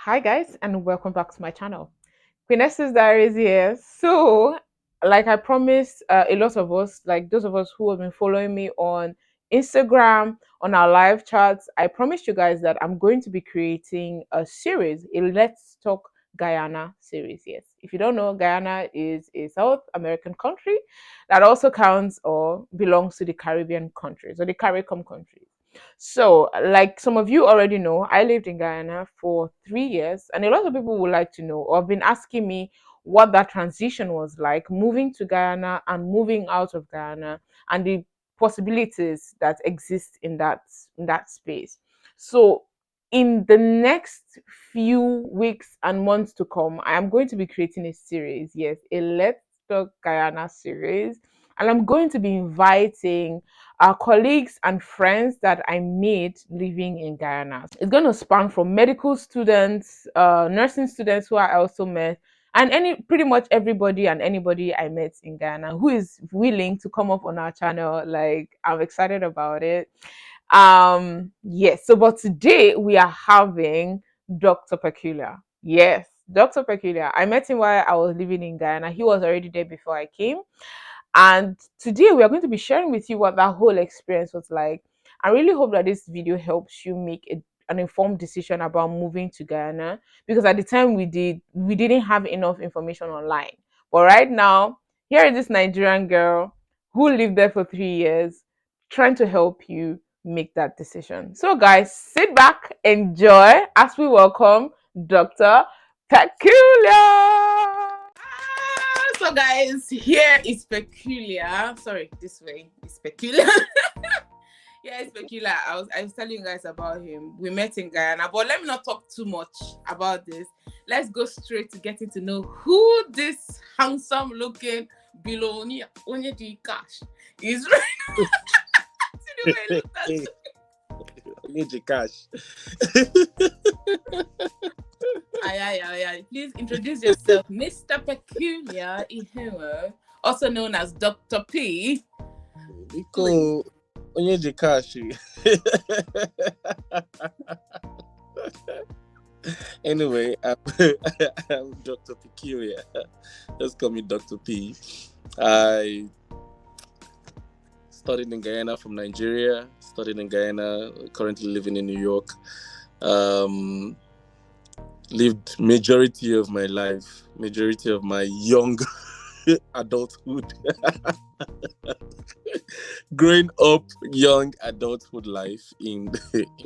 Hi guys and welcome back to my channel. Queen Esther's Diaries here. So, like I promised, a lot of us, like those of us who have been following me on Instagram, on our live chats, I promised you guys that I'm going to be creating a series, a Let's Talk Guyana series. Yes, if you don't know, Guyana is a South American country that also counts or belongs to the Caribbean countries or the CARICOM countries. So, like some of you already know, I lived in Guyana for 3 years, and a lot of people would like to know or have been asking me what that transition was like, moving to Guyana and moving out of Guyana, and the possibilities that exist in that space. So, in the next few weeks and months to come, I am going to be creating a series. Yes, a Let's Talk Guyana series, and I'm going to be inviting our colleagues and friends that I made living in Guyana. It's going to span from medical students, nursing students who I also met, and any pretty much everybody and anybody I met in Guyana who is willing to come up on our channel. Like, I'm excited about it. Yes. So, but today we are having Dr. Peculiar. Yes, Dr. Peculiar. I met him while I was living in Guyana. He was already there before I came. And today we are going to be sharing with you what that whole experience was like. I really hope that this video helps you make an informed decision about moving to Guyana, because at the time we didn't have enough information online. But right now, here is this Nigerian girl who lived there for 3 years trying to help you make that decision. So guys, sit back, enjoy as we welcome Dr. Peculiar. So guys, here is Peculiar. Sorry, this way is Peculiar. Yeah, it's Peculiar. I was telling you guys about him. We met in Guyana, but let me not talk too much about this. Let's go straight to getting to know who this handsome looking Bilonia Onye Cash is. See the way he looked at Need the cash. Please introduce yourself, Mr. Peculiar Ihemo, also known as Dr. P. Nico, need the cash. Anyway, I'm Dr. Peculiar. Just call me Dr. P. I studied in Guyana from Nigeria. Studied in Guyana. Currently living in New York. Lived majority of my life, majority of my young adulthood. Growing up young adulthood life in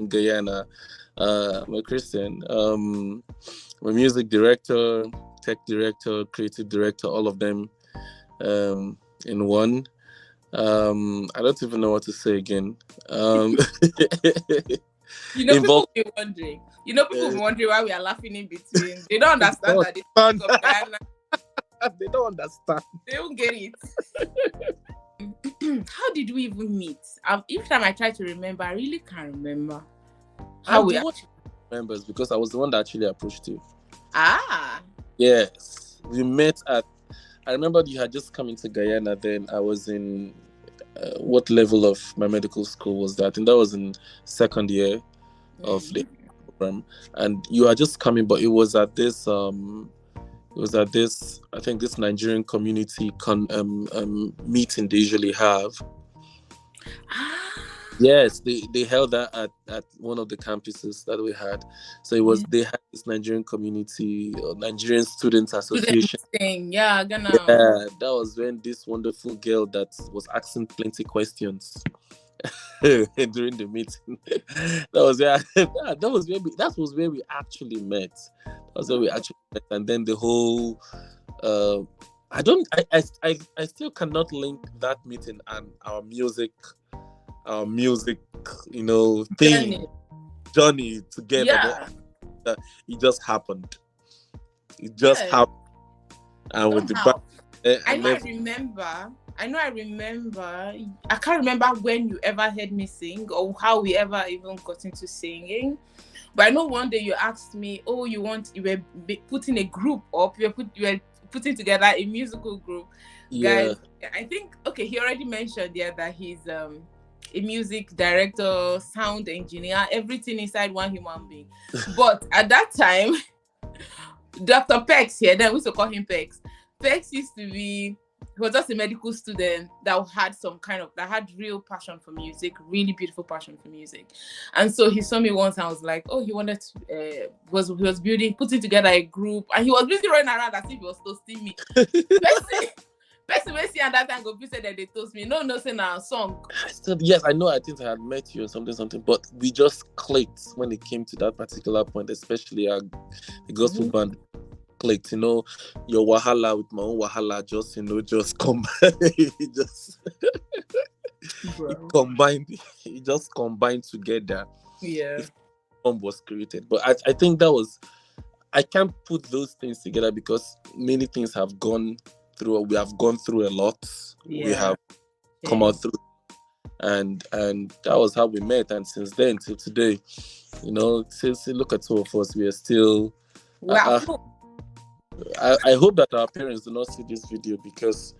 Guyana. I'm a Christian. I'm a music director, tech director, creative director, all of them in one. I don't even know what to say again. People be wondering. People be wondering why we are laughing in between. They don't understand that this topic of Guyana. They don't understand. They don't get it. How did we even meet? Each time I try to remember, I really can't remember how we actually remembers, because I was the one that actually approached you. Yes, we met at. I remember you had just come into Guyana. Then I was in. What level of my medical school was that? I think that was in second year of the program, and you are just coming. But it was at this. I think this Nigerian community meeting they usually have. Yes, they held that at one of the campuses that we had. So it was they had this Nigerian community or Nigerian Students Association. Yeah, that was when this wonderful girl that was asking plenty questions during the meeting. That was where we actually met. And then the whole I still cannot link that meeting and our music thing journey together. Yeah. But it just happened. Happened. And with the back, I remember. I can't remember when you ever heard me sing or how we ever even got into singing. But I know one day you asked me, "Oh, you were putting a group up. You were putting together a musical group." Yeah. Guys, I think he already mentioned that he's a music director, sound engineer, everything inside one human being. But at that time, Dr. Pex here, then we used to call him Pex. Pex used to be, he was just a medical student that had real passion for music, really beautiful passion for music. And so he saw me once and was like, oh, he wanted to, putting together a group, and he was busy running around as if he was toasting me. Person wey see at that time go be say that they toast me. No, say na song. I said, yes, I know. I think I had met you or something, but we just clicked when it came to that particular point, especially the gospel band clicked. Your wahala with my own wahala just combined. It just combined together. Yeah. Bomb was created, but I think that was. I can't put those things together because many things have gone through. We have gone through a lot. Yeah. We have come out through, and that was how we met. And since then till today, since look at two of us, we are still. Wow. I hope that our parents do not see this video because.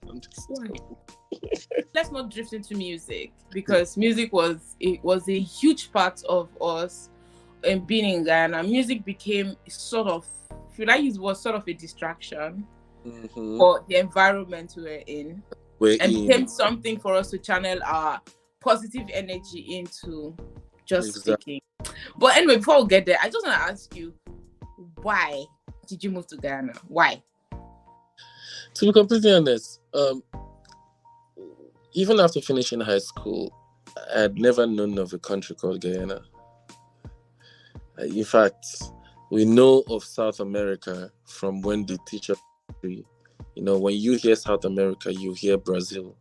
I'm just. Let's not drift into music because music was a huge part of us being in Guyana. Music became sort of, should I use was sort of a distraction for the environment we were in, became something for us to channel our positive energy into just speaking. But anyway, before we get there, I just want to ask you, why did you move to Guyana? Why? To be completely honest, even after finishing high school, I had never known of a country called Guyana. In fact, we know of South America from when they teach us history. When you hear South America, you hear Brazil.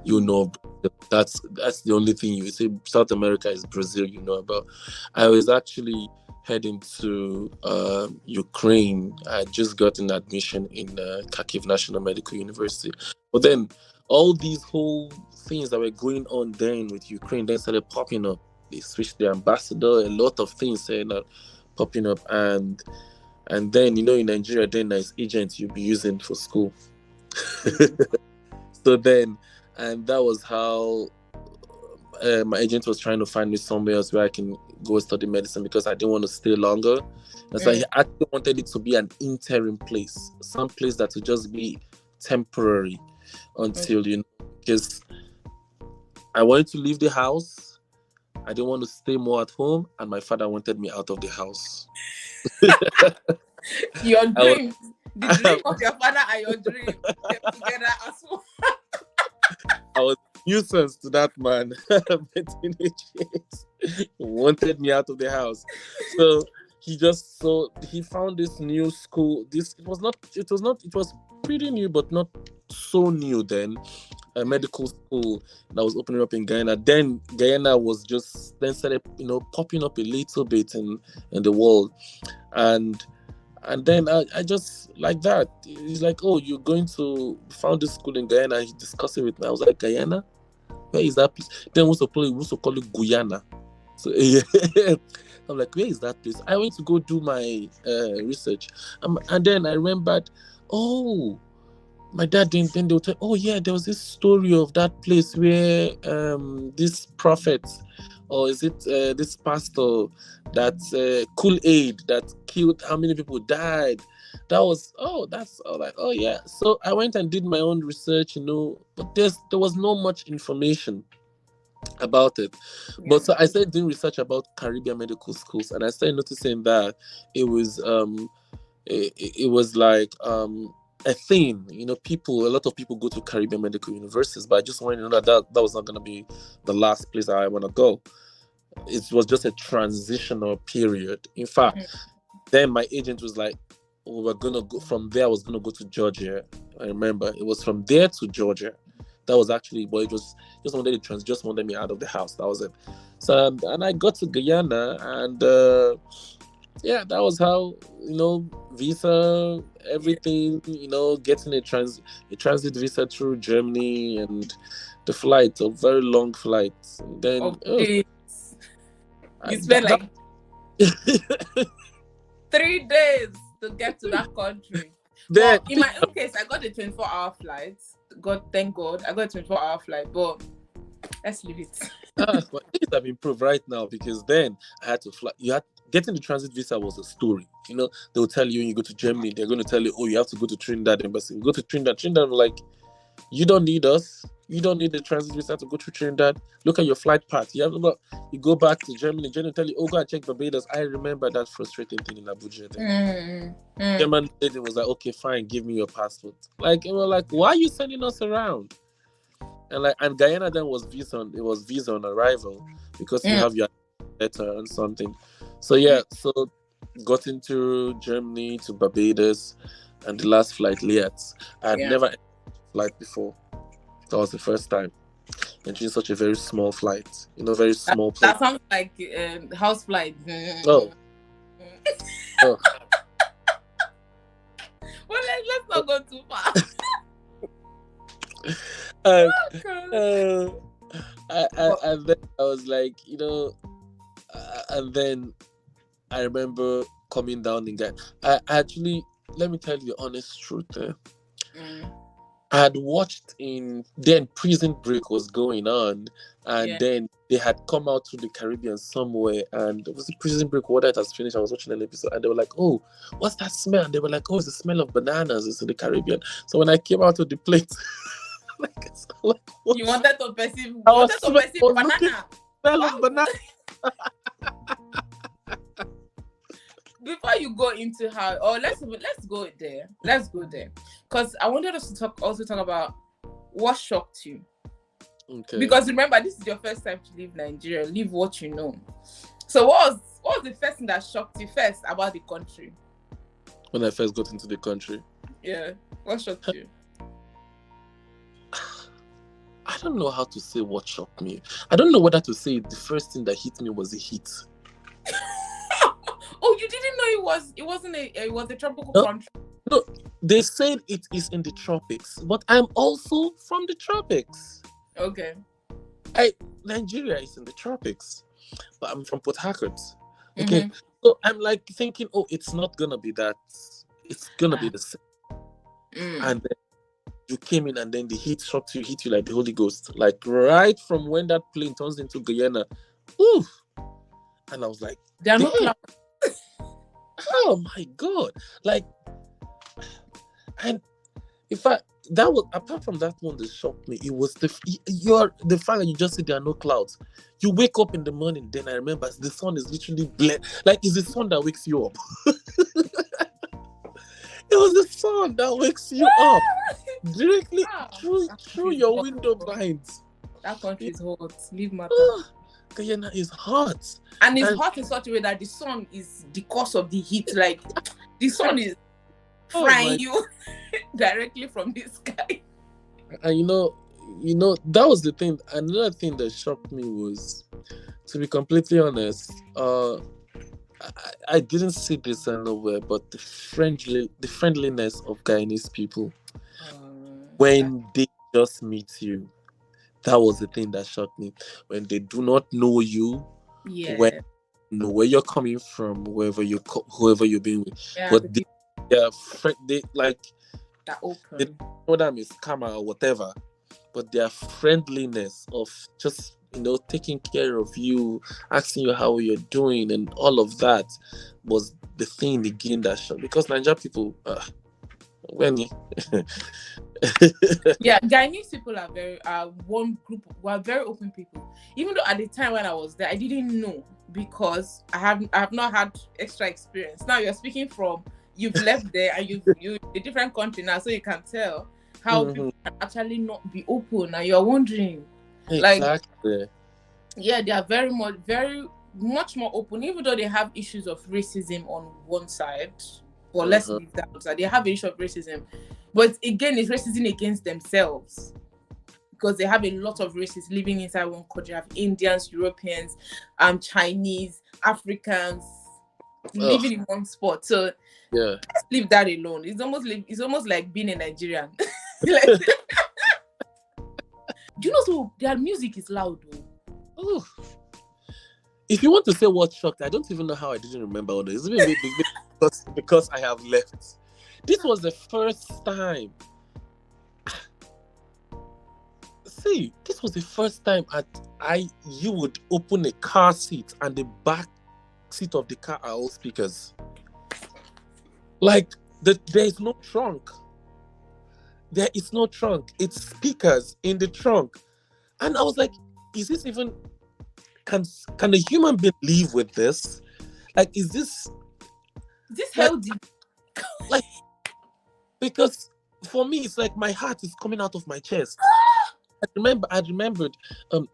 You know, that's the only thing you say. South America is Brazil. You know about. I was actually heading to Ukraine. I had just gotten admission in Kharkiv National Medical University, but then all these whole things that were going on then with Ukraine then started popping up. They switched the ambassador, a lot of things started popping up, and then in Nigeria, then there's agents you'll be using for school. So then, and that was how my agent was trying to find me somewhere else where I can go study medicine because I didn't want to stay longer. And so he actually wanted it to be an interim place, some place that would just be temporary until, because I wanted to leave the house. I didn't want to stay more at home, and my father wanted me out of the house. Your dream, the dream of your father and your dream came together as well. I was a nuisance to that man. He wanted me out of the house. So he found this new school. It was pretty new, but not so new then. A medical school that was opening up in Guyana. Then Guyana was then started, popping up a little bit in the world. And then I just like that. He's like, oh, you're going to found this school in Guyana. He discussed it with me. I was like, Guyana? Where is that place? Then we used to call it Guyana. So I'm like, where is that place? I went to go do my research. And then I remembered, oh, my dad then they would tell, oh yeah, there was this story of that place where this prophet, or is it this pastor that Kool-Aid that killed, how many people died? That was, like, oh yeah. So I went and did my own research, but there was no much information about it. Yeah. But so I started doing research about Caribbean medical schools, and I started noticing that it was like a thing. A lot of people go to Caribbean medical universities, but I just wanted to know that was not going to be the last place I want to go. It was just a transitional period. In fact, then my agent was like, we were going to go from there. I was going to go to Georgia. I remember it was from there to Georgia. That was actually, but it was just wanted me out of the house. That was it. So, and I got to Guyana, and yeah, that was how, visa, everything, getting a transit visa through Germany, and the flight, a very long flight. And then you spent like 3 days to get to that country. But in my own case, I got a 24-hour flight. God, thank God, I got a 24-hour flight. But let's leave it. But things have improved right now because then I had to fly. You had getting the transit visa was a story. They'll tell you when you go to Germany, they're going to tell you, oh, you have to go to Trinidad embassy. You go to Trinidad. Trinidad, like, you don't need us. You don't need the transit visa to go to Trinidad. Look at your flight path. You go back to Germany. Germany tell you, oh, go and check Barbados. I remember that frustrating thing in Abuja. German lady was like, okay, fine, give me your passport. Like, and we're like, why are you sending us around? And Guyana then was visa on arrival because you have your letter and something. So so got into Germany to Barbados, and the last flight late. I had never flight before. That was the first time. And it's such a very small flight, very small plane. That sounds like house flight. Oh. Well, let's not go too far. And then I was like, and then I remember coming down in Guyana. I actually, let me tell you the honest truth. I had watched then Prison Break was going on, and then they had come out to the Caribbean somewhere, and it was the Prison Break water that has finished. I was watching an episode, and they were like, "Oh, what's that smell?" And they were like, "Oh, it's the smell of bananas. It's in the Caribbean." So when I came out of the plate, you wanted to perceive banana. Smell of banana. Before you go into how, let's go there. Let's go there, because I wanted us to talk about what shocked you. Okay. Because remember, this is your first time to leave Nigeria. Leave what you know. So what was the first thing that shocked you first about the country? When I first got into the country. Yeah. What shocked you? I don't know how to say what shocked me. I don't know whether to say the first thing that hit me was the heat. Oh, you didn't know it was a tropical country? No, they said it is in the tropics, but I'm also from the tropics. Okay. Nigeria is in the tropics, but I'm from Port Harcourt. Okay. Mm-hmm. So I'm like thinking, oh, it's not gonna be that. It's gonna be the same. And then you came in, and then the heat shocked you, hit you like the Holy Ghost, like right from when that plane turns into Guyana. Ooh. And I was like, there are no clouds. Oh my God! Like, and that was apart from that one that shocked me. It was the fact that you just said there are no clouds. You wake up in the morning, then I remember the sun is literally like it's the sun that wakes you up. It was the sun that wakes you up directly through your window blinds. That country is hot. Leave matter. Guyana is hot. And it's hot in such a way that the sun is the cause of the heat. Like, the sun is frying you directly from the sky. And that was the thing. Another thing that shocked me was, to be completely honest, I didn't see this nowhere, but the friendliness of Guyanese people when they just meet you. That was the thing that shocked me. When they do not know you, when know where you're coming from, whoever you're being with, but they like that open. They know them is karma or whatever, but their friendliness of just taking care of you, asking you how you're doing, and all of that was the thing again that shocked. Because Nigerian people, Guyanese people are one group who are very open people. Even though at the time when I was there, I didn't know, because I have not had extra experience. Now you're speaking from, you've left there and you're a different country now, so you can tell how people can actually not be open, and you're wondering, exactly. They are very much more open, even though they have issues of racism on one side. Well, let's leave that aside. They have an issue of racism. But again, it's racism against themselves, because they have a lot of racists living inside one country. They have Indians, Europeans, Chinese, Africans living in one spot. So let's leave that alone. It's almost like being a Nigerian. Do you know, so their music is loud though? Oh. If you want to say what shocked, I don't even know how I didn't remember all this. Because I have left. This was the first time. See, this was the first time you would open a car seat and the back seat of the car are all speakers. Like there is no trunk. There is no trunk. It's speakers in the trunk. And I was like, is this even can a human being live with this? Like, is this healthy? Like, because for me, it's like my heart is coming out of my chest. I remembered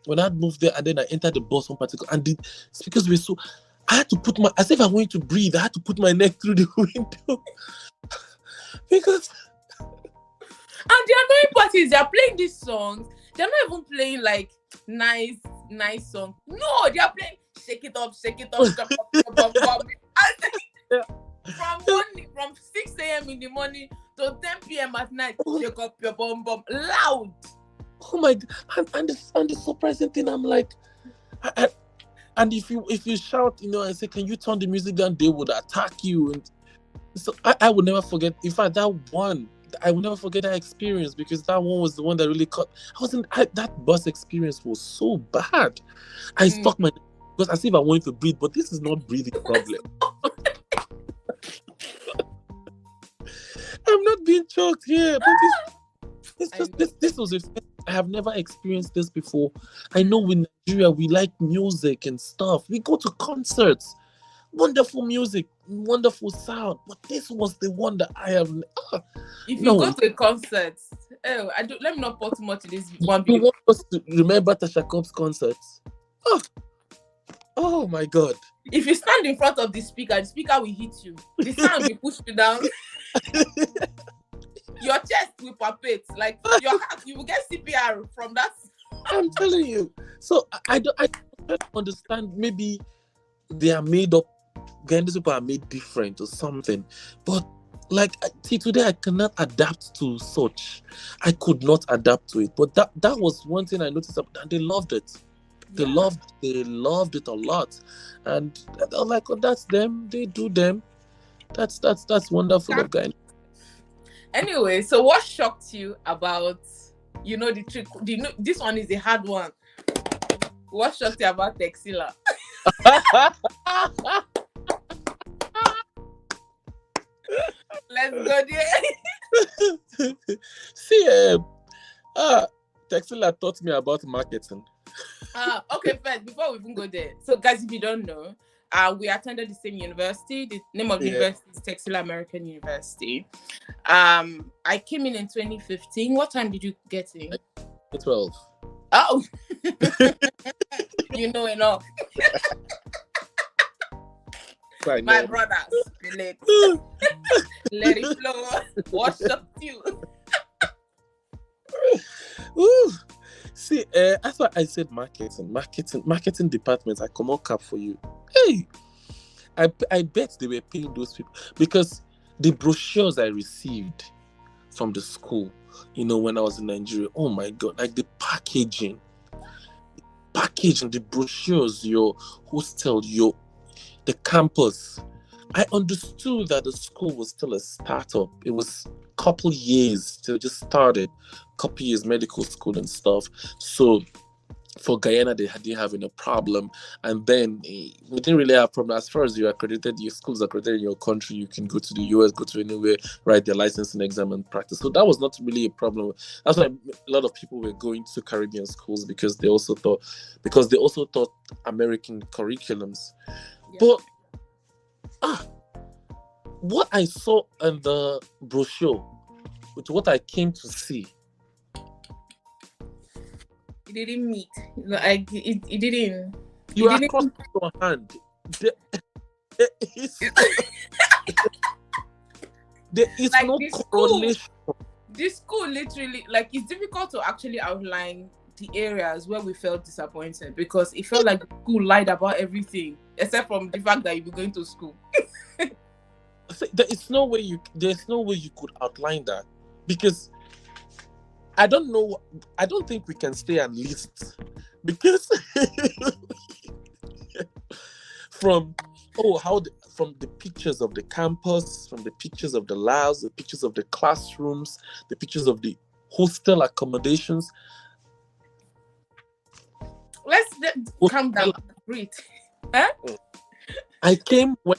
when I moved there and then I entered the bus one particular and the speakers were so. I had to put as if I wanted to breathe. I had to put my neck through the window because. And the annoying part is they're playing these songs. They're not even playing like nice songs. No, they're playing shake it up, jump up. And from 6 a.m. in the morning to 10 p.m. at night, shake up your bum loud. Oh my God! And the surprising thing, I'm like, and if you shout, and say, "Can you turn the music down?" They would attack you, and so I would never forget. In fact, that one. I will never forget that experience because that one was the one that really caught. That bus experience was so bad. I stuck my because as if I wanted to breathe, but this is not breathing problem. I'm not being choked here, but this was I have never experienced this before. I know in Nigeria we like music and stuff. We go to concerts, wonderful music, wonderful sound, but this was the one that I have. If you go to a concert, let me not pour too much in this one. You want us to remember Tasha Cobb's concerts? Oh my God! If you stand in front of the speaker will hit you. The sound will push you down. Your chest will palpate. Like your heart, you will get CPR from that. I'm telling you. So I don't understand. Maybe they are made up. Ghanaian people are made different or something. But like today, I cannot adapt to such. I could not adapt to it. But that was one thing I noticed, and they loved it. They loved it a lot, and I was like, "Oh, that's them. They do them. That's wonderful of Guyana." Anyway, so what shocked you about the trick? This one is a hard one. What shocked you about Texila? Let's go there. See, Texila taught me about marketing. Okay, first, before we even go there, so guys, if you don't know, we attended the same university. The name of the university is Texila American University. I came in 2015. What time did you get in? 12. Oh, you know enough. My brothers, let it flow. What's up to you? Ooh. See, that's why I said marketing department. I come on cap for you. Hey, I bet they were paying those people because the brochures I received from the school, when I was in Nigeria. Oh my God, like the packaging, the brochures, your hostel, the campus. I understood that the school was still a startup. It was a couple years till it just started, couple years medical school and stuff. So for Guyana, they didn't have any problem. And then we didn't really have a problem. As far as you're accredited, your school's accredited in your country, you can go to the US, go to anywhere, write their licensing exam and practice. So that was not really a problem. That's why a lot of people were going to Caribbean schools because they also taught American curriculums. Yeah. But what I saw in the brochure with what I came to see, it didn't meet. Like it didn't. You are crossing your hand. There is like no correlation. This school literally, like, it's difficult to actually outline the areas where we felt disappointed because it felt like the school lied about everything except from the fact that you were going to school. There's no way you could outline that because I don't know. I don't think we can stay and list because from the pictures of the campus, from the pictures of the labs, the pictures of the classrooms, the pictures of the hostel accommodations. calm down, breathe. Huh? I came when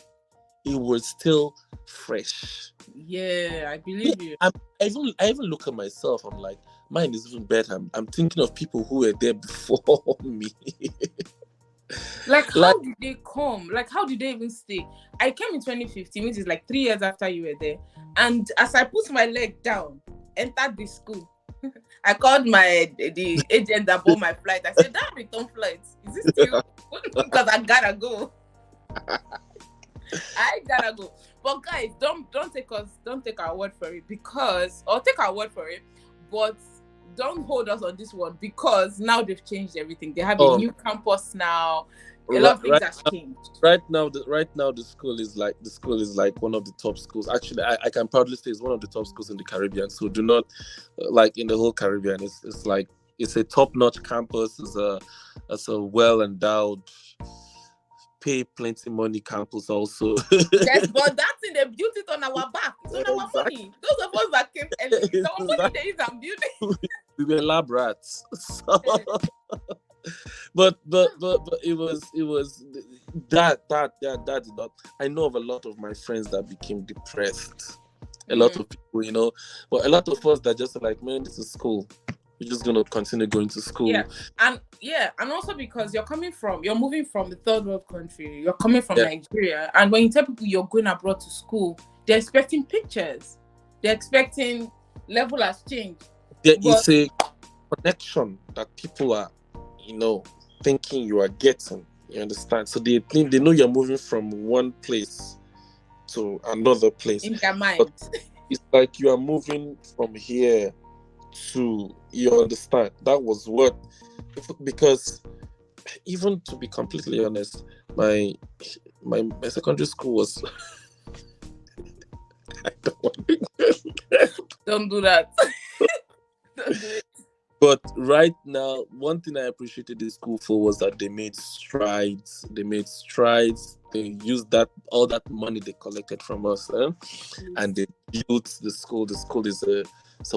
it was still fresh. Yeah, I believe you. I even look at myself. I'm like, mine is even better. I'm thinking of people who were there before me. Like, Like, how did they come? Like, how did they even stay? I came in 2015, which is like 3 years after you were there. And as I put my leg down, entered the school, I called the agent that bought my flight. I said, that return flight, is it still? Because I gotta go. I gotta go. But guys, don't take our word for it, or take our word for it, but don't hold us on this one, because now they've changed everything. They have a new campus now. A lot of things have changed. Right now, the school is like one of the top schools. Actually, I can proudly say it's one of the top schools in the Caribbean. So do not like in the whole Caribbean. It's like it's a top-notch campus. It's a well endowed, pay plenty money campus also. Yes, but that's in the built it on our back. It's on our money. Those of us that came early, it's our money they use and building. We were lab rats. So, but it was that did not. I know of a lot of my friends that became depressed. A lot of people, but a lot of us that just like, man, this is school. We're just gonna continue going to school. And also because you're moving from the third world country, you're coming from Nigeria, and when you tell people you're going abroad to school, they're expecting pictures, they're expecting level has changed. There is a connection that people are, thinking you are getting. You understand? So they think they know you're moving from one place to another place. In their mind, but it's like you are moving from here to, you understand? That was because even to be completely honest, my secondary school was I don't want to don't do that. Don't do it. But right now, one thing I appreciated the school for was that they made strides. They used all that money they collected from us, and they built the school. The school is a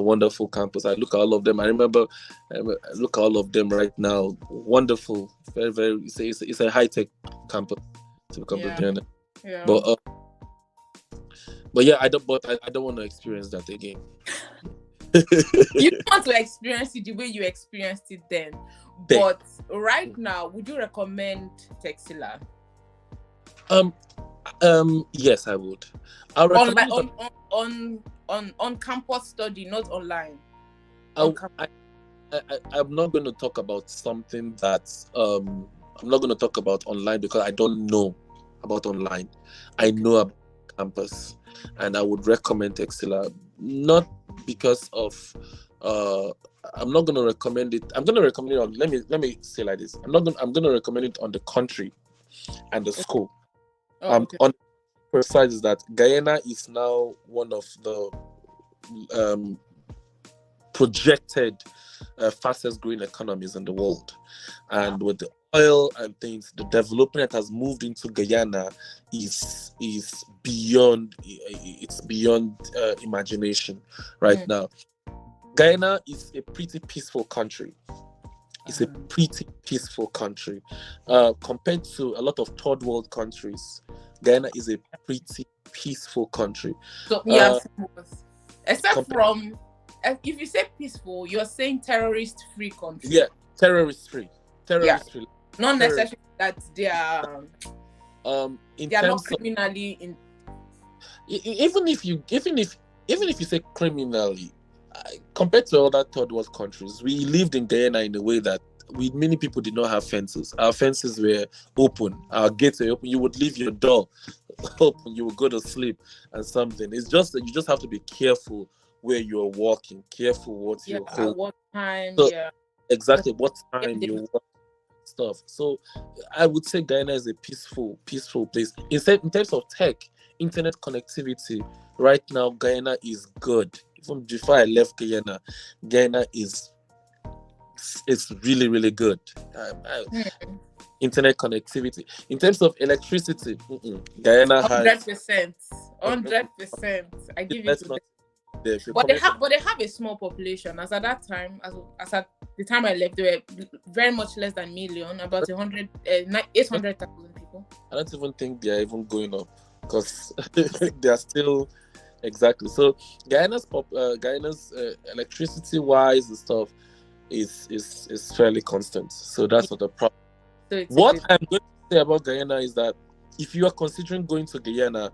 wonderful campus. I look at all of them. I look at all of them right now. Wonderful, very, very. It's a high tech campus, to be completely honest. Yeah. But yeah, I don't want to experience that again. You don't want to experience it the way you experienced it then. But right now, would you recommend Texila? Yes, I would. I recommend on campus study, not online. I'm not going to talk about something that I'm not going to talk about online, because I don't know about online. I know about campus, and I would recommend Texila, not because of I'm not going to recommend it. I'm going to recommend it on, let me say like this. I'm going to recommend it on the country and the school. On precise is that Guyana is now one of the projected fastest growing economies in the world, and with the oil and things, the development that has moved into Guyana is beyond imagination right now. Guyana is a pretty peaceful country. It's a pretty peaceful country compared to a lot of third world countries. Guyana is a pretty peaceful country. So except from, if you say peaceful, you're saying terrorist-free country. Yeah, terrorist-free. Terrorist-free. Not necessarily that they are. They are not criminally in. Even if you say criminally, compared to other third world countries, we lived in Guyana in a way that many people did not have fences. Our fences were open. Our gates were open. You would leave your door open. You would go to sleep and something. It's just that you just have to be careful where you're walking. Careful what you hold. What time? Exactly what time you walk. Stuff. So I would say Guyana is a peaceful place. In terms of tech, internet connectivity, right now Guyana is good. Even before I left Guyana is really, really good. Internet connectivity. In terms of electricity, Guyana has 100%. I give it to them. But they have a small population. As at that time, as at the time I left, they were very much less than million, about 800,000 people. I don't even think they are even going up because they are still exactly. So Guyana's electricity wise and stuff is fairly constant. So that's not the problem. So What I'm going to say about Guyana is that if you are considering going to Guyana,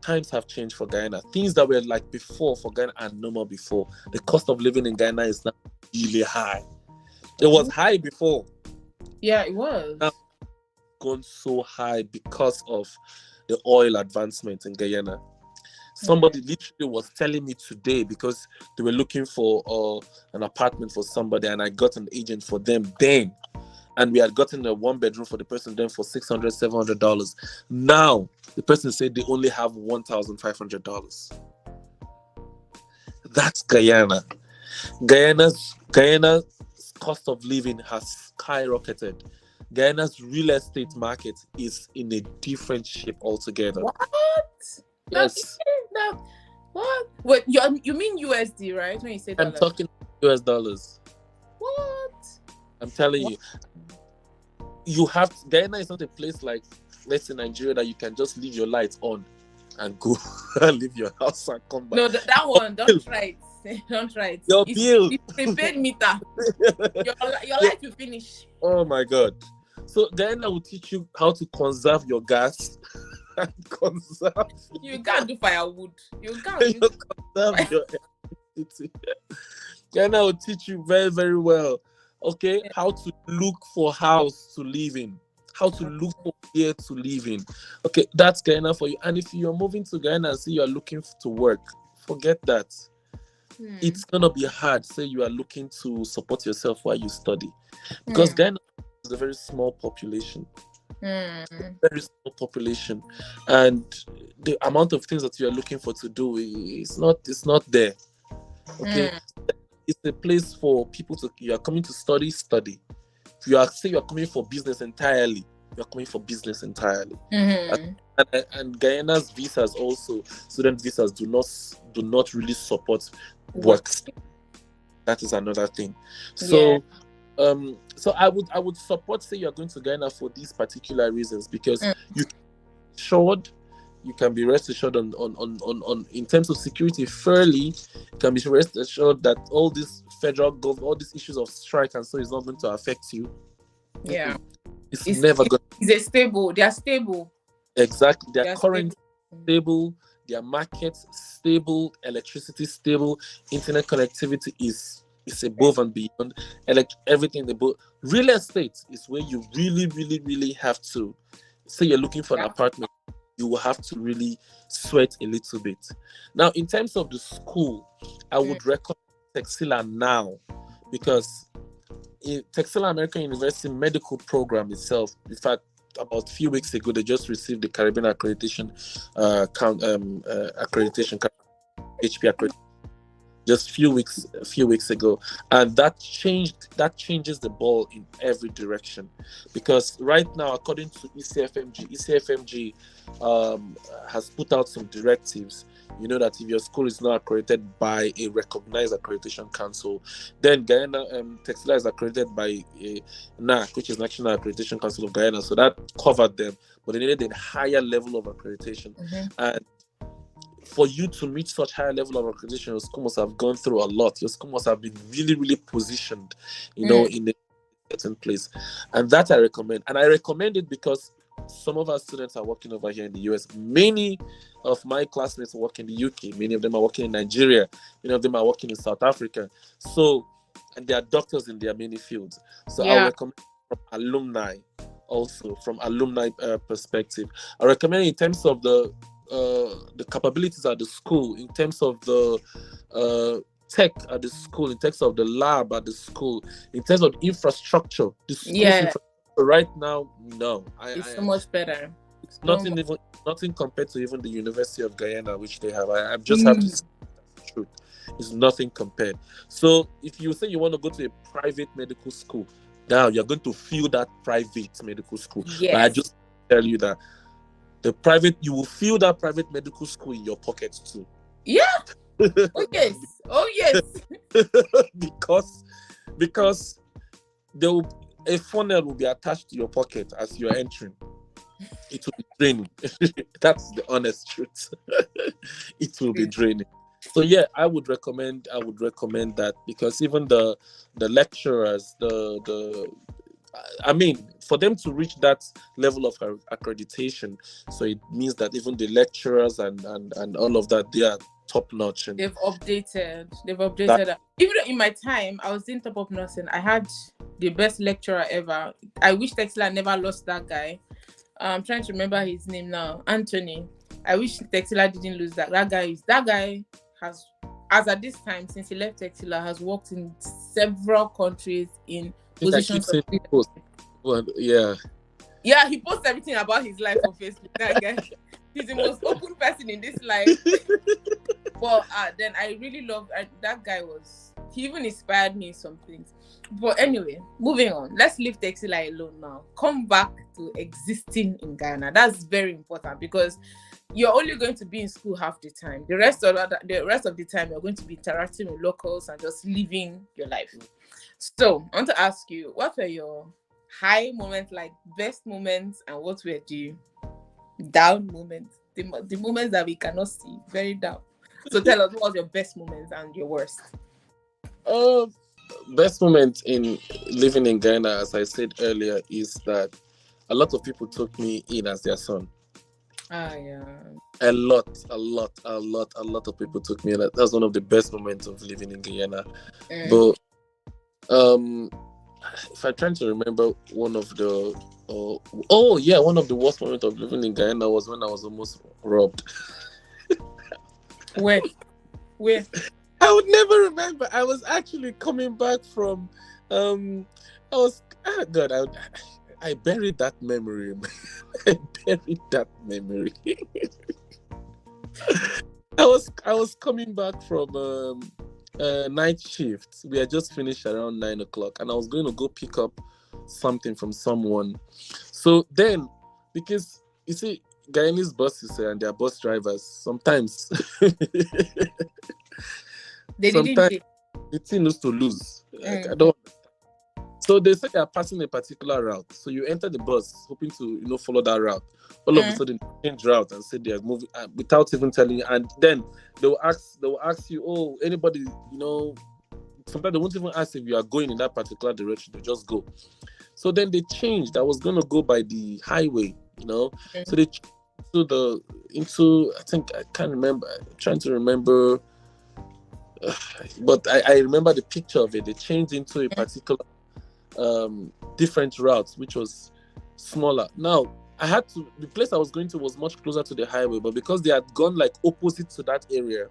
times have changed for Guyana. Things that were like before for Guyana are no more before. The cost of living in Guyana is now really high. It was high before. Yeah, it was. Now gone so high because of the oil advancement in Guyana. Somebody literally was telling me today, because they were looking for an apartment for somebody, and I got an agent for them then. And we had gotten a 1-bedroom for the person then for $600, $700. Now, the person said they only have $1,500. That's Guyana. Guyana's cost of living has skyrocketed. Guyana's real estate market is in a different shape altogether. What? Yes. What? Wait, you mean USD, right? When you say dollars. I'm talking US dollars. What? I'm telling you. You have Guyana is not a place like, let's say, Nigeria, that you can just leave your lights on and go and leave your house and come back. No, that one, don't try it. Don't try it. Your bill. It's prepaid meter. your light will finish. Oh my God. So Guyana will teach you how to conserve your gas and conserve. You can't do firewood. You can't conserve your electricity. Guyana will teach you very, very well. Okay, how to look for house to live in, how to look for here to live in. Okay, that's Guyana for you. And if you're moving to Guyana and see you're looking to work, forget that. It's gonna be hard. Say you are looking to support yourself while you study, because Guyana is a very small population. Very small population, and the amount of things that you are looking for to do is not there. Okay. It's a place for people you are coming to study. If you are coming for business entirely, you're coming for business entirely. And Guyana's visas also, student visas do not really support work. That is another thing. So so I would support, say you're going to Guyana for these particular reasons, because you can be rest assured on in terms of security fairly. You can be rest assured that all this federal government, all these issues of strike and so is not going to affect you. Yeah. It's never going to. They are stable. Exactly. Their current stable, their markets stable, electricity stable, internet connectivity is above and beyond. Everything above. Real estate is where you really, really, really have to say you're looking for an apartment. You will have to really sweat a little bit. Now, in terms of the school, I would recommend Texila now, because in Texila American University medical program itself, in fact, about a few weeks ago, they just received the Caribbean accreditation, HP accreditation, just a few weeks ago, and that changes the ball in every direction, because right now, according to ECFMG has put out some directives. You know that if your school is not accredited by a recognized accreditation council, then Guyana Texila is accredited by NAC, which is National Accreditation Council of Guyana. So that covered them, but they needed a higher level of accreditation. And for you to meet such higher level of accreditation, your school must have gone through a lot. Your school must have been really, really positioned, in a certain place. And that I recommend. And I recommend it because some of our students are working over here in the US. Many of my classmates work in the UK. Many of them are working in Nigeria. Many of them are working in South Africa. So, and they are doctors in their many fields. So I recommend from alumni, also from alumni perspective. I recommend in terms of the capabilities at the school, in terms of the tech at the school, in terms of the lab at the school, in terms of infrastructure. The school's right now, no. It's so much better. It's nothing compared to even the University of Guyana, which they have. I just have to say that's the truth. It's nothing compared. So if you say you want to go to a private medical school, now you're going to feel that private medical school. Yes. But I just tell you that you will feel that private medical school in your pockets too. Yeah. Oh yes. Oh yes. because because there will, a funnel will be attached to your pocket as you're entering. It will be draining. That's the honest truth. It will be draining. So yeah, I would recommend that, because even the lecturers, the I mean, for them to reach that level of accreditation, so it means that even the lecturers and all of that, they are top notch, and They've updated. They've that updated. Even though in my time, I was in top of nursing. I had the best lecturer ever. I wish Texila never lost that guy. I'm trying to remember his name now. Anthony. I wish Texila didn't lose that. That guy has, as at this time, since he left Texila, has worked in several countries in think I keep positions of saying leadership. post. Well, yeah. Yeah, he posts everything about his life on Facebook. That guy, he's the most open person in this life. But then I really love that guy. He even inspired me in some things. But anyway, moving on. Let's leave Texila alone now. Come back to existing in Ghana. That's very important, because you're only going to be in school half the time. The rest of the time, you're going to be interacting with locals and just living your life. So I want to ask you, what were your high moments, like best moments, and what were the down moments? The moments that we cannot see, very down. So tell us, what was your best moments and your worst? Uh, Best moment in living in Ghana, as I said earlier, is that a lot of people took me in as their son. Ah, yeah. A lot of people took me in. That's one of the best moments of living in Guyana. Mm. But um, if I try to remember one of the one of the worst moments of living in Guyana was when I was almost robbed. Where? I would never remember. I was actually coming back from I was God, I buried that memory. I buried that memory. I was coming back from night shift. We had just finished around 9 o'clock, and I was going to go pick up something from someone. So then, because you see, Guyanese buses and their bus drivers sometimes They didn't sometimes pay. the team used to lose. Like, I Mm. don't. So they say they are passing a particular route. So you enter the bus hoping to follow that route. All of a Mm. sudden, they change route and say they are moving without even telling you. And then they will ask you, oh, anybody. Sometimes they won't even ask if you are going in that particular direction. They just go. So then they changed. I was gonna go by the highway. So Mm. they changed into I think I can't remember. I'm trying to remember, but I remember the picture of it. They changed into a particular different routes, which was smaller. Now the place I was going to was much closer to the highway, but because they had gone like opposite to that area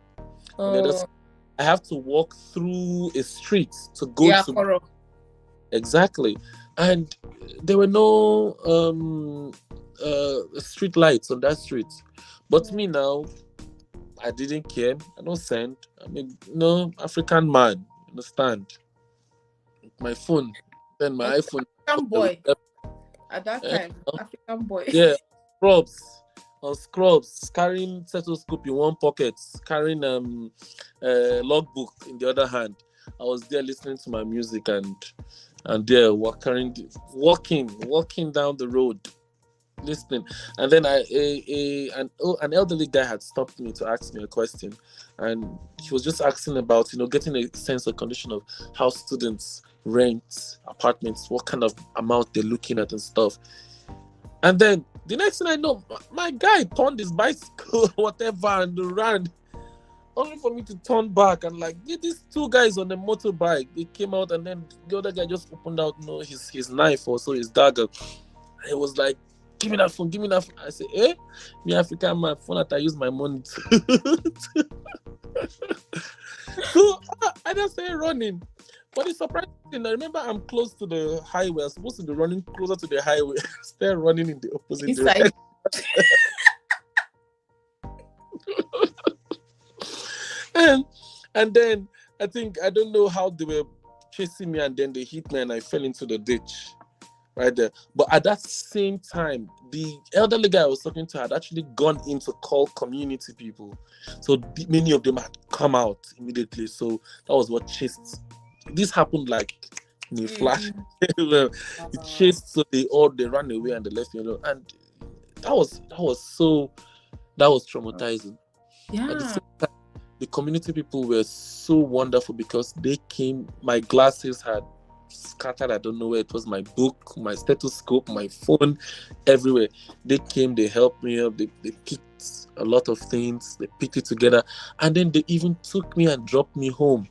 on the other side, Oh, I have to walk through a street to go yeah, to Koro. exactly, and there were no street lights on that street. But me now, I didn't care. I don't send. I mean, African man, understand? My phone, then my iPhone. African boy at that Eh, time. African boy. yeah, scrubs, carrying stethoscope in one pocket, carrying logbook in the other hand. I was there listening to my music and there walking down the road, listening. And then an elderly guy had stopped me to ask me a question, and he was just asking about getting a sense of condition of how students rent apartments, what kind of amount they're looking at and stuff. And then the next thing I know, my guy turned his bicycle, whatever, and ran. Only for me to turn back and like these two guys on a motorbike, they came out, and then the other guy just opened out, his knife or so, his dagger. And he was like, "Give me that phone, give me that phone." I said, me African man, phone that I use my money to. So I just started running. But it's surprising. I remember I'm close to the highway. I'm supposed to be running closer to the highway. Still running in the opposite Inside. direction. And then I don't know how they were chasing me, and then they hit me and I fell into the ditch. right there. But at that same time, the elderly guy I was talking to had actually gone in to call community people. So many of them had come out immediately. So that was what chased. This happened like in a flash. Well, it chased, so they ran away and they left, and that was traumatizing. At the Yeah. same time, the community people were so wonderful because they came. My glasses had scattered. I don't know where it was. My book, my stethoscope, my phone, everywhere. They came. They helped me up. They picked a lot of things. They picked it together, and then they even took me and dropped me home.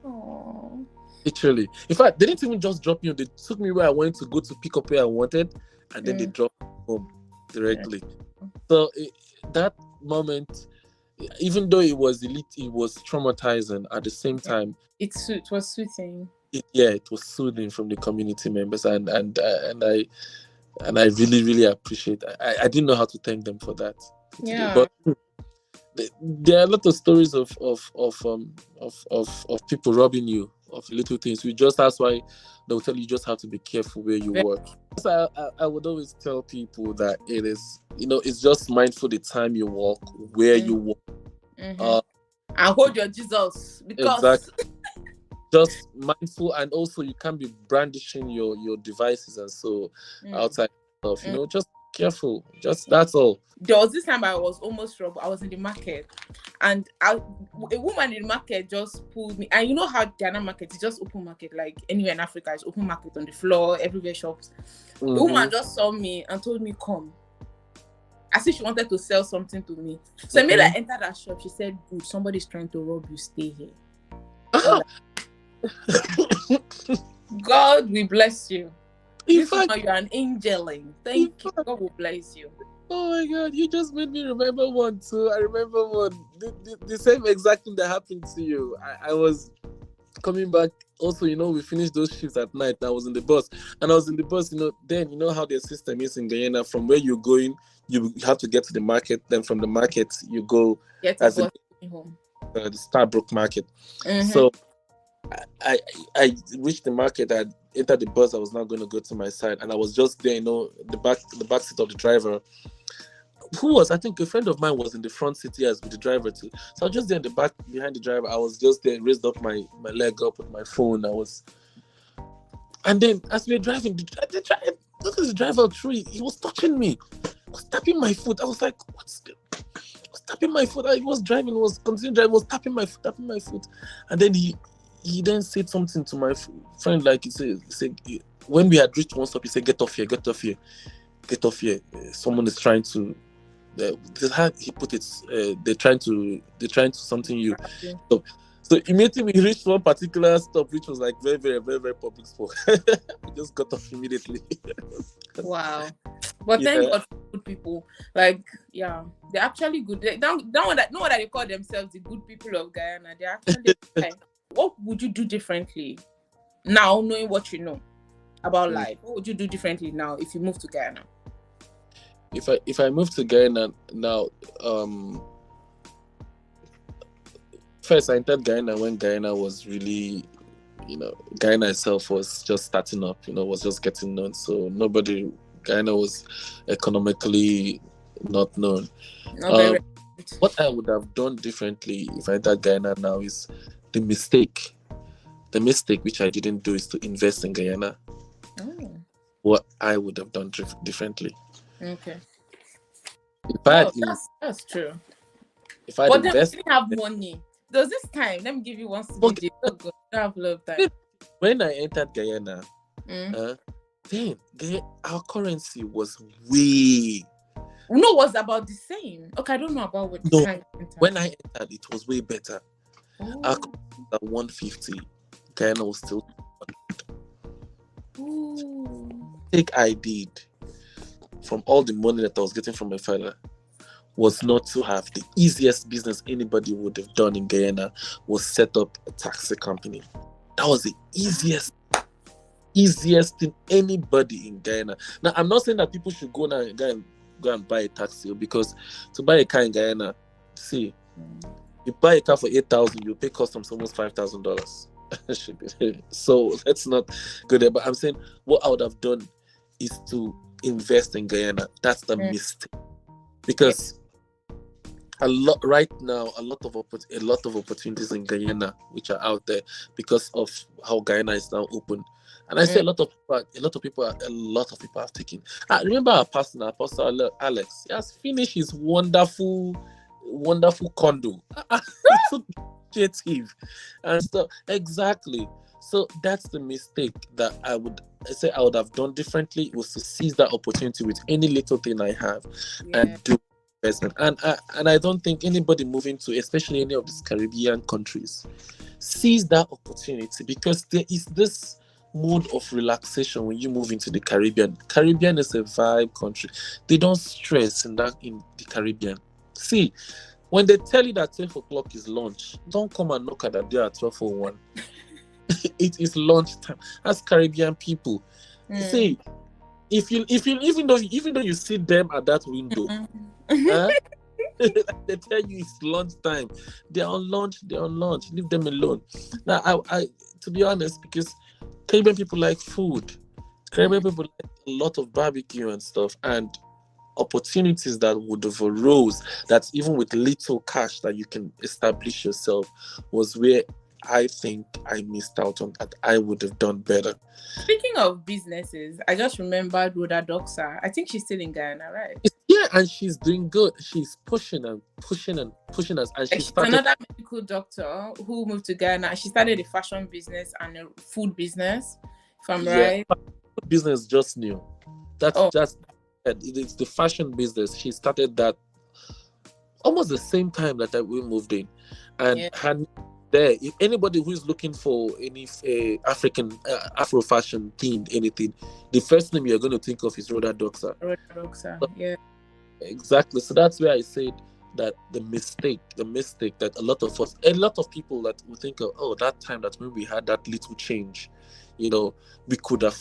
Oh. Literally. In fact, they didn't even just drop me home. They took me where I wanted to go to pick up where I wanted, and then they dropped me home directly. So that moment, even though it was elite, it was traumatizing at the same time. It was soothing. It was soothing from the community members, and I really really appreciate. I didn't know how to thank them for that. Yeah. But there are a lot of stories of people robbing you of little things. That's why they'll tell you just have to be careful where you work. So I would always tell people that it is, it's just mindful the time you walk, where you walk. And hold your Jesus, because exactly. Just mindful, and also you can't be brandishing your devices and so outside stuff. Just careful. Just that's all. There was this time I was almost robbed. I was in the market, and a woman in the market just pulled me. And you know how Guyana market is just open market, like anywhere in Africa, it's open market on the floor, everywhere shops. The woman just saw me and told me, "Come." As if she wanted to sell something to me. So I made her enter that shop. She said, "Good, somebody's trying to rob you. Stay here." God will bless you. You're an angel. Thank you. God will bless you. Oh my God, you just made me remember one too. I remember one. The same exact thing that happened to you. I was coming back. Also, we finished those shifts at night. I was in the bus. And I was in the bus, then you know how their system is in Guyana. From where you're going, you have to get to the market. Then from the market, you go as home. The Starbrook market. So I reached the market. I entered the bus. I was now going to go to my side, and I was just there, the back seat of the driver. I think a friend of mine was in the front seat as with the driver too. So I was just there in the back behind the driver. I was just there, raised up my leg up with my phone. And then as we were driving, look at the driver tree. He was touching me. He was tapping my foot. I was like, He was tapping my foot. I was driving, was continuing driving, was tapping my foot. And then he then said something to my friend, like he said, when we had reached one stop, he said, get off here. Someone is trying to, this is how he put it, they're trying to something you. So immediately we reached one particular stop, which was like very, very, very, very public spot. We just got off immediately. Wow. But thank God for good people. Like, yeah, they're actually good. They don't know that they call themselves the good people of Guyana. They're actually what would you do differently now, knowing what you know about life? What would you do differently now if you move to Guyana? If I move to Guyana now, first I entered Guyana when Guyana was really, Guyana itself was just starting up, was just getting known. So Guyana was economically not known. What I would have done differently if I entered Guyana now is the mistake which I didn't do is to invest in Guyana. What I would have done differently. Okay. That's true. If I didn't have money. There was this time. Let me give you one story. Oh God, I don't have a lot of time. When I entered Guyana, then our currency was way. No, it was about the same. Okay, I don't know about what the time. When I entered, it was way better. Our currency was at 150. Guyana was still 100. I did from all the money that I was getting from my father was not to have the easiest business anybody would have done in Guyana was set up a taxi company. That was the easiest thing anybody in Guyana. Now, I'm not saying that people should go and buy a taxi, because to buy a car in Guyana, see, you buy a car for $8,000, you pay customs almost $5,000. So let's not go there. But I'm saying what I would have done is to invest in Guyana. That's the Mm. mistake. Yeah. Because a lot right now, a lot of opportunities in Guyana which are out there because of how Guyana is now open. And I say Mm. a lot of people have taken. I remember our pastor, Apostle Alex. He has finished his wonderful condo. He took initiative and stuff. Exactly. So that's the mistake that I say I would have done differently, was to seize that opportunity with any little thing I have Yeah. and do investment. And I don't think anybody moving to, especially any of these Caribbean countries, seize that opportunity, because there is this mode of relaxation when you move into the Caribbean. Caribbean is a vibe country. They don't stress in the Caribbean. See, when they tell you that 12 o'clock is lunch, don't come and knock at that door at 12:01. It is lunch time. That's Caribbean people. Mm. See, if you even though you see them at that window, Mm. huh? They tell you it's lunchtime. They're on lunch. Leave them alone. Now, I to be honest, because Caribbean people like food. Caribbean people like a lot of barbecue and stuff, and opportunities that would have arose, that even with little cash that you can establish yourself, was where I think I missed out on, that I would have done better. Speaking of businesses, I just remembered Rhoda Doxa. I think she's still in Guyana, right? Yeah, and she's doing good. She's pushing and pushing and pushing us, and Like, she she's started. another medical doctor who moved to Ghana. She started a fashion business and a food business, if I'm right. Business just new. That's Oh, just it's the fashion business. She started that almost the same time that we moved in, and yeah. there. If anybody who is looking for any African Afro fashion themed anything, the first name you're going to think of is Rhoda Doxa. Rhoda Doxa, yeah. Exactly. So that's where I said that the mistake that a lot of people that will think of, oh, that time that when we had that little change, we could have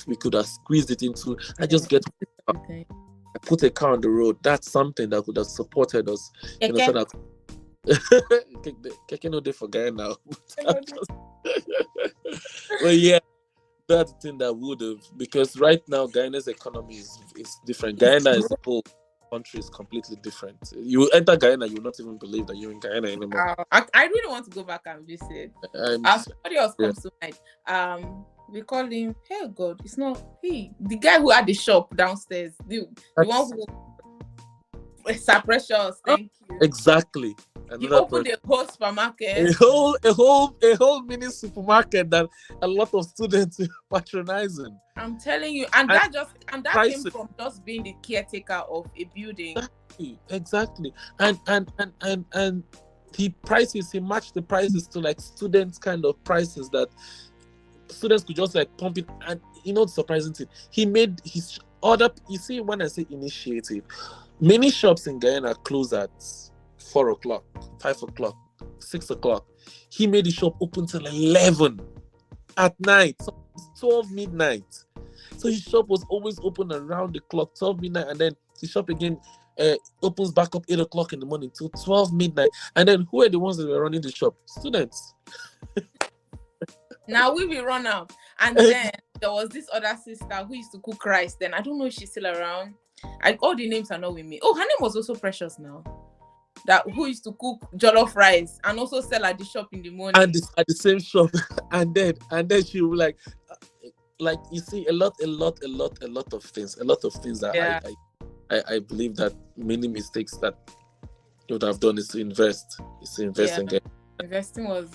squeezed it into, I just get Okay. I put a car on the road. That's something that could have supported us. Okay. So that Keke no dey for Ghana now. Well, yeah, that's the thing that would have, because right now Guyana's economy is different. Guyana as a whole country is completely different. You enter Guyana, you will not even believe that you're in Guyana anymore. I really want to go back and visit. Somebody else comes to mind. We call him, hey God, it's not he, the guy who had the shop downstairs, the one who Precious, thank you. Exactly. He opened a whole supermarket. A whole mini supermarket that a lot of students are patronizing. I'm telling you, and that came from just being the caretaker of a building. Exactly. And he matched the prices to like students kind of prices that students could just like pump it. And the surprising thing, he made his order. You see, when I say initiative, many shops in Guyana close at 4 o'clock, 5 o'clock, 6 o'clock. He made the shop open till 11 at night, 12 midnight. So his shop was always open around the clock, 12 midnight, and then the shop again opens back up 8 o'clock in the morning till 12 midnight. And then who are the ones that were running the shop? Students. Now we will run out. And then there was this other sister who used to cook rice. Then I don't know if she's still around. All the names are not with me. Oh, her name was also Precious now. That who used to cook jollof rice and also sell at the shop in the morning. And at the same shop. and then she would like you see a lot of things. A lot of things that I believe that many mistakes that you would have done is to invest. In investing was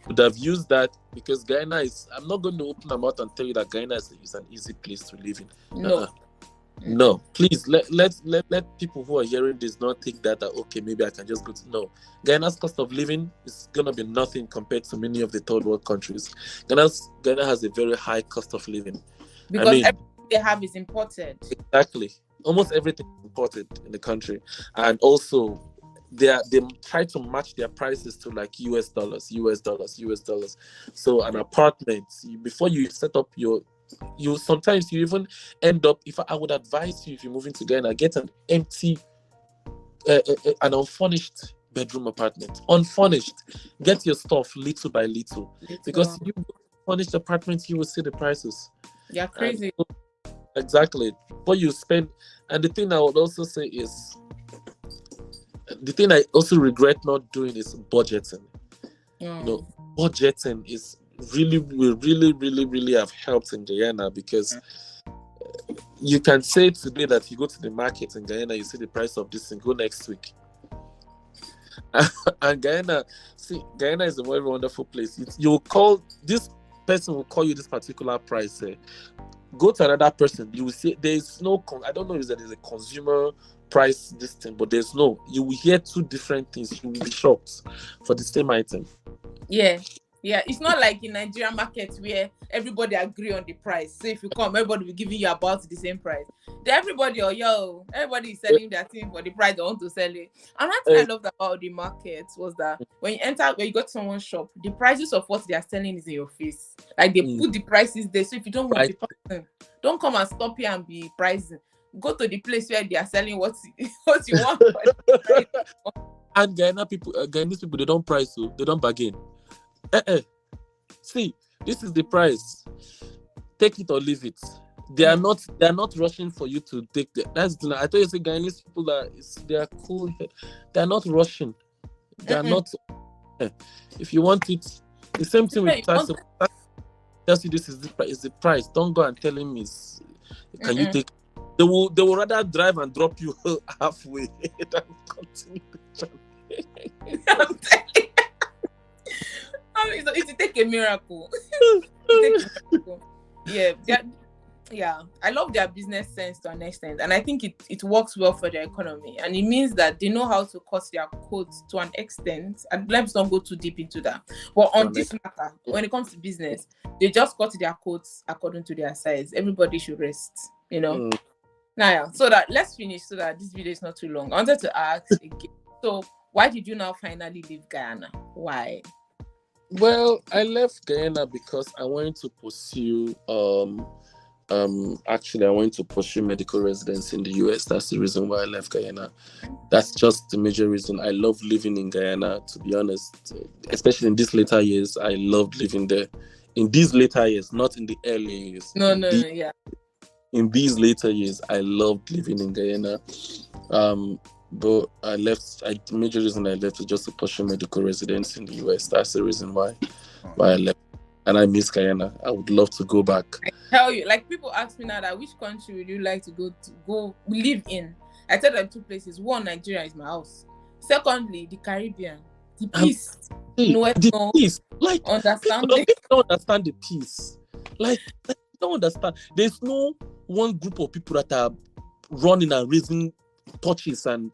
would have used that, because Guyana is, I'm not going to open my mouth and tell you that Guyana is an easy place to live in. No, please let people who are hearing this not think that okay, maybe I can just go to. No, Guyana's cost of living is gonna be nothing compared to many of the third world countries. Guyana has a very high cost of living because everything they have is imported. Exactly, almost everything is imported in the country, and also they try to match their prices to like US dollars. So an apartment, before you set up you sometimes you even end up, if I would advise you, if you're moving to Ghana, get an empty an unfurnished bedroom apartment. Unfurnished. Get your stuff little by little. Because you furnished apartments, you will see the prices. Yeah, crazy. exactly. What you spend, and the thing I would also say is, the thing I also regret not doing is budgeting. You know, Mm. budgeting is really, will really, really, really have helped in Guyana, because you can say today that you go to the market in Guyana, you see the price of this thing, go next week. And Guyana, see, Guyana is a very wonderful place. You'll call this person, will call you this particular price. Go to another person, you will say there's no. I don't know if there is a consumer price this thing, but there's no. You will hear two different things. You will be shocked for the same item. Yeah. Yeah, it's not like in Nigerian markets where everybody agree on the price. So if you come, everybody will give you about the same price. Everybody, everybody is selling their thing for the price they want to sell it. And one thing I Uh, loved about the market was that when you go to someone's shop, the prices of what they are selling is in your face. Like they mm, put the prices there. So if you don't want right. the person, don't come and stop here and be pricing. Go to the place where they are selling what what you want for the price. And Guyanese people, they don't price, so they don't bargain. See, this is the price. Take it or leave it. They are Mm. not rushing for you to take the. That's the. I thought you say Guyanese people they are cool. They are not rushing. They are Mm-mm. not. If you want it, the same thing Yeah, with you tax. want. Tells you this is the price. Is the price. Don't go and tell him can you Mm-mm. take. They will rather drive and drop you halfway than continue the journey. I'm telling you. It's to take a miracle. Take a miracle. Yeah, I love their business sense to an extent, and I think it works well for their economy, and it means that they know how to cut their coats to an extent. And let's not go too deep into that. But on this matter, when it comes to business, they just cut their coats according to their size. Everybody should rest, you know. Mm. Now, yeah, so that let's finish so that this video is not too long. I wanted to ask again. So, why did you now finally leave Guyana? Why? Well, I left Guyana because I wanted to pursue actually I wanted to pursue medical residency in the US. That's the reason why I left Guyana. That's just the major reason. I love living in Guyana, to be honest. Especially in these later years, I loved living there. In these later years, not in the early years. No, yeah. In these later years, I loved living in Guyana. But the major reason I left was just to pursue medical residency in the US. That's the reason why I left. And I miss Guyana. I would love to go back. I tell you, like people ask me now that which country would you like to go live in? I tell them two places. One, Nigeria is my house. Secondly, the Caribbean. The peace. The peace. Like Understanding. people don't understand the peace. Like they don't understand. There's no one group of people that are running and raising torches and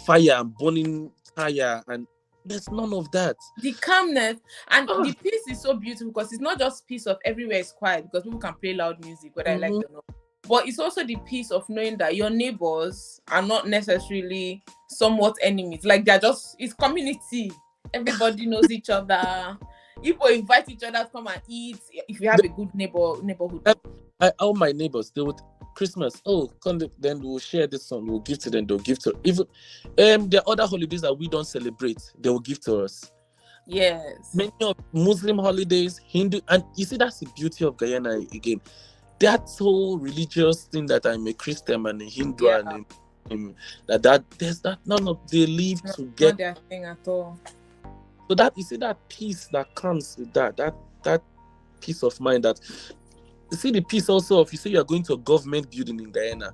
fire and burning fire, and there's none of that. The calmness and the peace is so beautiful because it's not just peace of everywhere is quiet because people can play loud music whether I like it or not. But it's also the peace of knowing that your neighbors are not necessarily somewhat enemies. Like it's community. Everybody knows each other. People invite each other to come and eat if you have a good neighborhood. All my neighbors, they would Christmas, then we'll share this one, we'll give to them, they'll give to even there are other holidays that we don't celebrate, they will give to us. Yes. Many of Muslim holidays, Hindu, and you see that's the beauty of Guyana again. That whole religious thing that I'm a Christian and a Hindu and there's that none of they live together. Not their thing at all. So that you see that peace that comes with that peace of mind, that you see the peace also of, you say you are going to a government building in Guyana,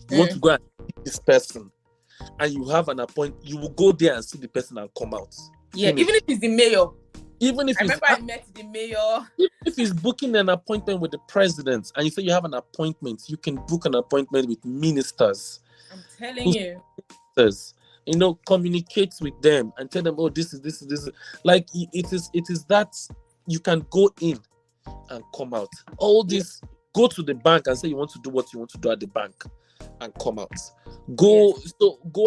you want to go and see this person, and you have an appointment, you will go there and see the person and come out. Yeah, even if it's the mayor. I met the mayor. If he's booking an appointment with the president, and you say you have an appointment, you can book an appointment with ministers. I'm telling you. Communicate with them and tell them, this is like it is that you can go in and come out. All this, go to the bank and say you want to do what you want to do at the bank and come out. Go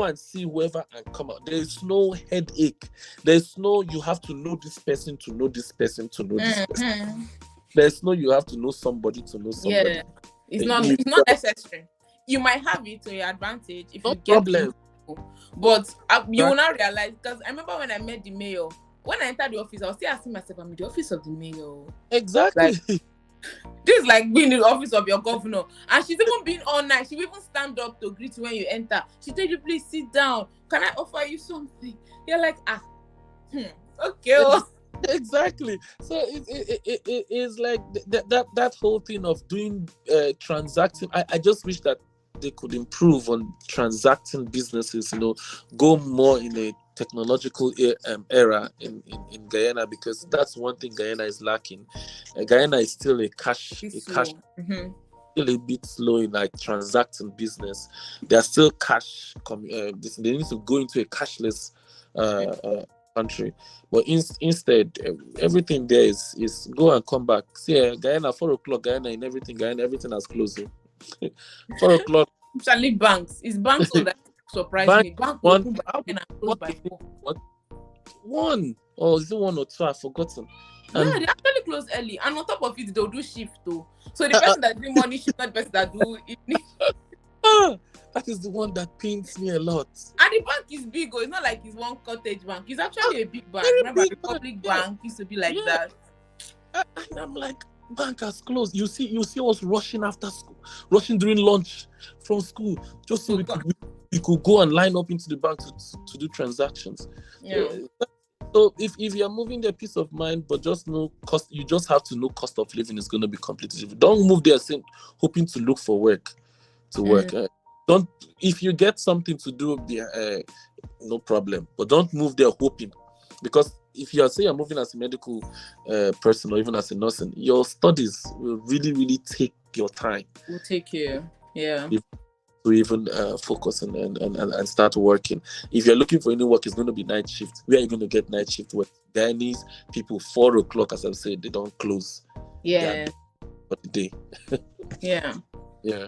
and see whoever and come out. There is no headache. There's no you have to know this person to know this person to know this person. There's no you have to know somebody to know somebody. Yeah, it's not necessary. You might have it to your advantage if you get problem. But you will not realize, because I remember when I met the mayor, when I entered the office, I was still asking myself, I'm in the office of the mayor. Exactly. This is like being in the office of your governor. And she's even been all night. She will even stand up to greet you when you enter. She told you, please sit down. Can I offer you something? You're like, okay. Exactly. So it is like that whole thing of doing transacting. I just wish that they could improve on transacting businesses, go more in a technological era in Guyana, because that's one thing Guyana is lacking. Guyana is still a cash Mm-hmm. still a bit slow in like transacting business. They are still cash. They need to go into a cashless country. But instead, everything there is go and come back. See, Guyana 4 o'clock. Guyana in everything. Guyana everything has closed. 4 o'clock. Especially banks. It's banks that surprise me. Bank one, open by 10 and close by 4. What? One or is it 1 or 2? I've forgotten. Yeah, they actually close early, and on top of it, they'll do shift too. So the person that do morning shift, not the person that do evening. That is the one that pains me a lot. And the bank is big. It's not like it's one cottage bank. It's actually a big bank. Remember, Republic Bank used to be like that. And I'm like, bank has closed. You see us rushing after school, rushing during lunch from school, just so we could go and line up into the bank to do transactions. Yeah. So if you're moving there, peace of mind, but just know cost. You just have to know cost of living is going to be completely different. Don't move there hoping to look for work. Don't. If you get something to do, no problem. But don't move there hoping, because if you say you're moving as a medical person or even as a nurse, your studies will really, really take your time. Will take you. Yeah. To even focus and start working. If you're looking for any work, it's going to be night shift. Where are you going to get night shift work? Guyanese people, 4 o'clock, as I've said, they don't close. Yeah. For the day. Yeah. Yeah.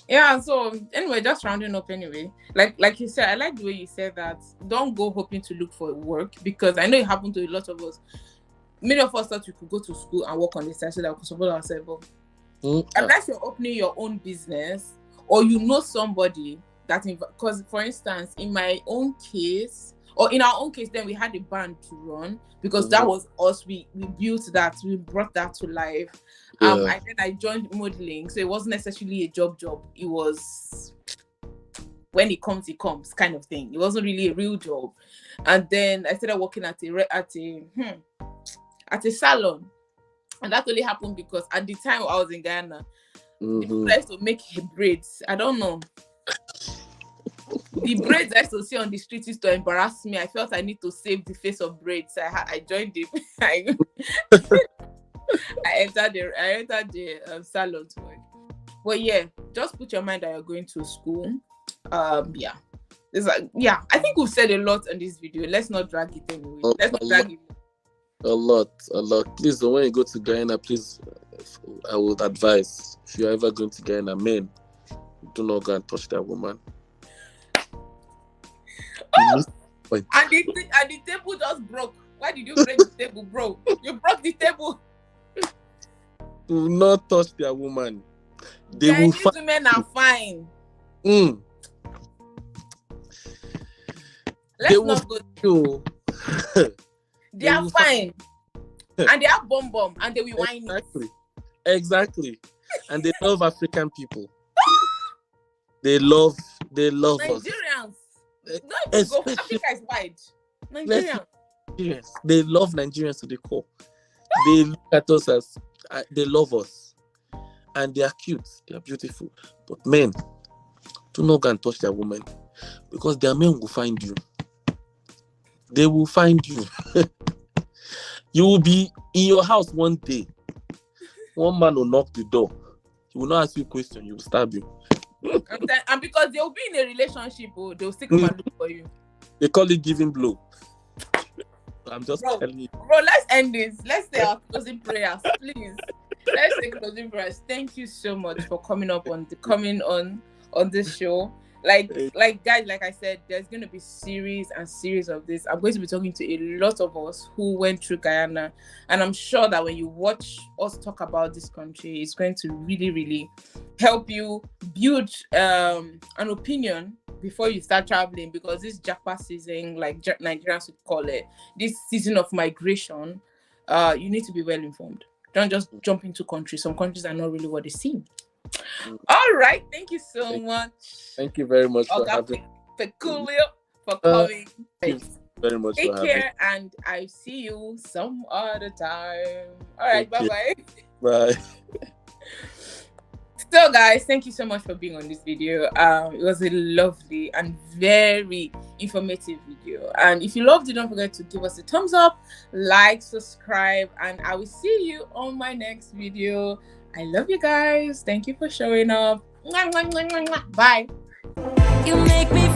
Yeah. So anyway, just rounding up anyway. Like you said, I like the way you said that. Don't go hoping to look for work, because I know it happened to a lot of us. Many of us thought we could go to school and work on the side so that we could support ourselves. Unless you're opening your own business, or you know somebody that, because for instance, in my own case, or in our own case, then we had a band to run, because that was us. We built that, we brought that to life. And then I joined modeling, so it wasn't necessarily a job. It was when it comes kind of thing. It wasn't really a real job. And then I started working at a salon, and that only happened because at the time I was in Guyana. The place to make braids. I don't know. The braids I used to see on the street used to embarrass me. I felt I need to save the face of braids. I joined the I entered the salon to work. But yeah, just put your mind that you're going to school. Yeah. I think we've said a lot on this video. Let's not drag it anyway. A lot. Please, when you go to Guyana, please, I would advise, if you're ever going to Guyana, men, do not go and touch that woman. And the table just broke. Why did you break the table, bro? You broke the table. Do not touch that woman. These women are fine. Let's not go through. They are fine. And they have bomb, and they will whine. Exactly. And they love African people. They love Nigerians. us. Go. Africa is wide. Nigerians. They love Nigerians to the core. They look at us as they love us. And they are cute. They are beautiful. But men, do not go and touch their woman, because their men will find you. They will find you. You will be in your house one day. One man will knock the door. He will not ask you a question. He will stab you. And because they'll be in a relationship, they'll still come and look for you. They call it giving blow. I'm just telling you. Bro, let's end this. Let's say our closing prayers, please. Let's say closing prayers. Thank you so much for coming on this show. Like guys, like I said, there's going to be series and series of this. I'm going to be talking to a lot of us who went through Guyana, and I'm sure that when you watch us talk about this country, it's going to really, really help you build an opinion before you start traveling, because this Japa season, like Nigerians would call it, this season of migration, you need to be well informed. Don't just jump into countries. Some countries are not really what they seem. All right. Thank you so much. Thank you very much for having Peculiar for coming. Thank you very much Take for care, and I see you some other time. All right. Bye-bye. Bye. So guys, thank you so much for being on this video. It was a lovely and very informative video, and if you loved it, don't forget to give us a thumbs up, like, subscribe, and I will see you on my next video. I love you guys. Thank you for showing up. Bye. You make me